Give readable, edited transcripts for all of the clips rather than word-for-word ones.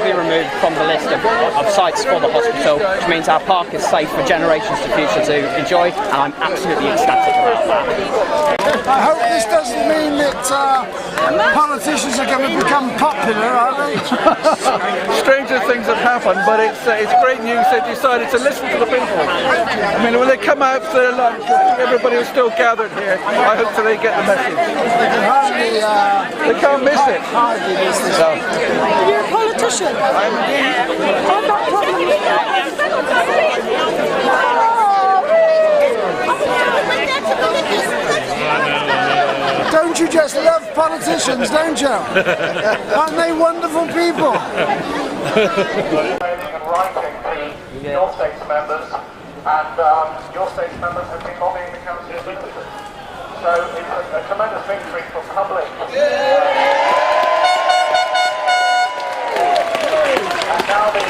will be removed from the list of sites for the hospital, which means our park is safe for generations to future to enjoy, and I'm absolutely ecstatic about that. I hope this doesn't mean that politicians are going to become popular, are they? Stranger things have happened, but it's great news they decided to listen to the people. I mean, when they come out for their lunch, everybody was still gathered here. I hope that they get the message. They can't miss it. You're a politician. I'm indeed. I've got problems. Don't you just love politicians, don't you? Aren't they wonderful people? Your state's members, and your state's members have been lobbying the Council of Ministers. So it's a tremendous victory for public. And now the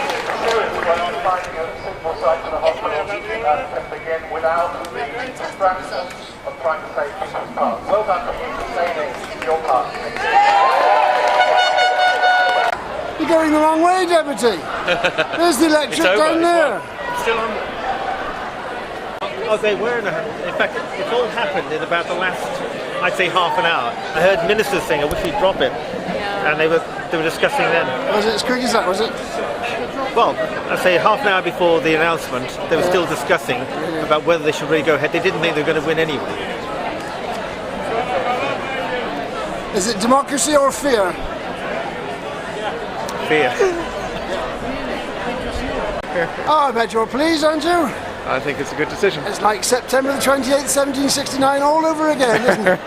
serious work of finding a suitable site for the hospital can begin without the distraction of trying to save people's parks. Well done for you for saving your park. You're going the wrong way, Deputy. There's the electorate down there. Still on. Oh, they were. In fact, it's all happened in about the last, I'd say, half an hour. I heard ministers saying, I wish we'd drop it. And they were discussing then. Was it as quick as that, was it? Well, I'd say half an hour before the announcement, they were still discussing about whether they should really go ahead. They didn't think they were going to win anyway. Is it democracy or fear? Fear. Oh, I bet you're pleased, aren't you? I think it's a good decision. It's like September the 28th, 1769 all over again, isn't it?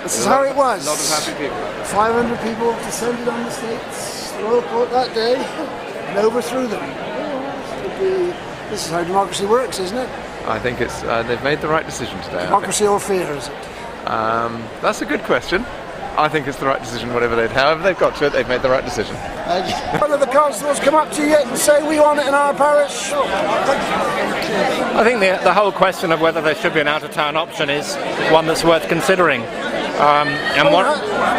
This is how it was. A lot of happy people. 500 people descended on the States, the royal court that day, and overthrew them. This is how democracy works, isn't it? I think it's they've made the right decision today. Democracy or fear, is it? That's a good question. I think it's the right decision, however they've got to it, they've made the right decision. One of the constables come up to you yet and say we want it in our parish? I think the whole question of whether there should be an out-of-town option is one that's worth considering.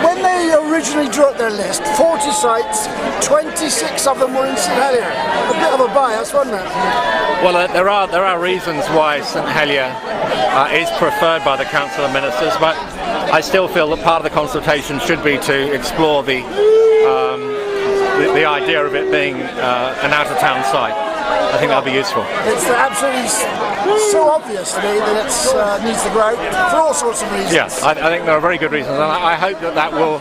When they originally drew up their list, 40 sites, 26 of them were in St Helier. A bit of a bias, wasn't it? Well, there are reasons why St Helier is preferred by the Council of Ministers, but I still feel that part of the consultation should be to explore the idea of it being an out-of-town site. I think that'll be useful. It's absolutely so obvious to me that it needs to grow for all sorts of reasons. Yes, I think there are very good reasons, and I hope that will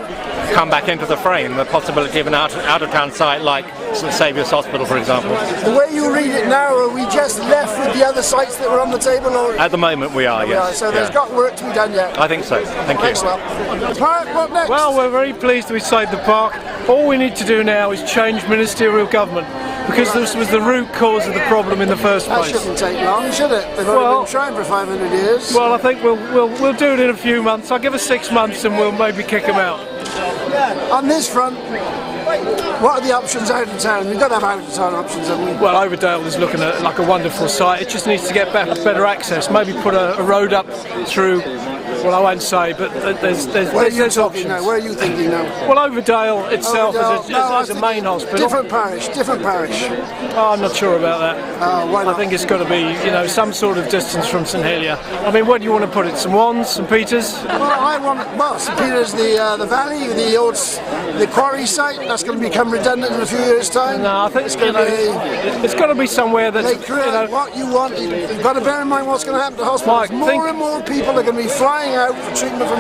come back into the frame, the possibility of an out-of-town site like St Saviour's Hospital, for example. The way you read it now, are we just left with the other sites that were on the table? Or? At the moment we are, yes. So there's got work to be done yet. I think so. Thank you. Thanks a lot. Park, what next? Well, we're very pleased that we saved the park. All we need to do now is change ministerial government, because this was the root cause of the problem in the first place. That shouldn't take long, should it? They've only been trying for 500 years. Well, I think we'll do it in a few months. I'll give us 6 months and we'll maybe kick them out. On this front, what are the options out of town? We've got to have out of town options, haven't we? Well, Overdale is looking at like a wonderful site. It just needs to get better access. Maybe put a road up through. Well, I won't say, but there's options. Now? Where are you thinking now? Well, Overdale itself is a main hospital. Different parish. Oh, I'm not sure about that. Why not? I think it's got to be, some sort of distance from St Helier. I mean, where do you want to put it? St Wands, St Peters? St Peters, the valley, the quarry site. That's going to become redundant in a few years' time. No, I think it's got to be somewhere that's. What you want, you've got to bear in mind what's going to happen to hospitals. More and more people are going to be flying out for treatment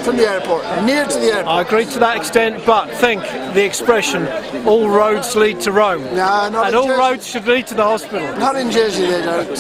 from the airport, near to the airport. I agree to that extent, but think the expression, all roads lead to Rome. No, not and all roads should lead to the hospital. Not in Jersey, they don't.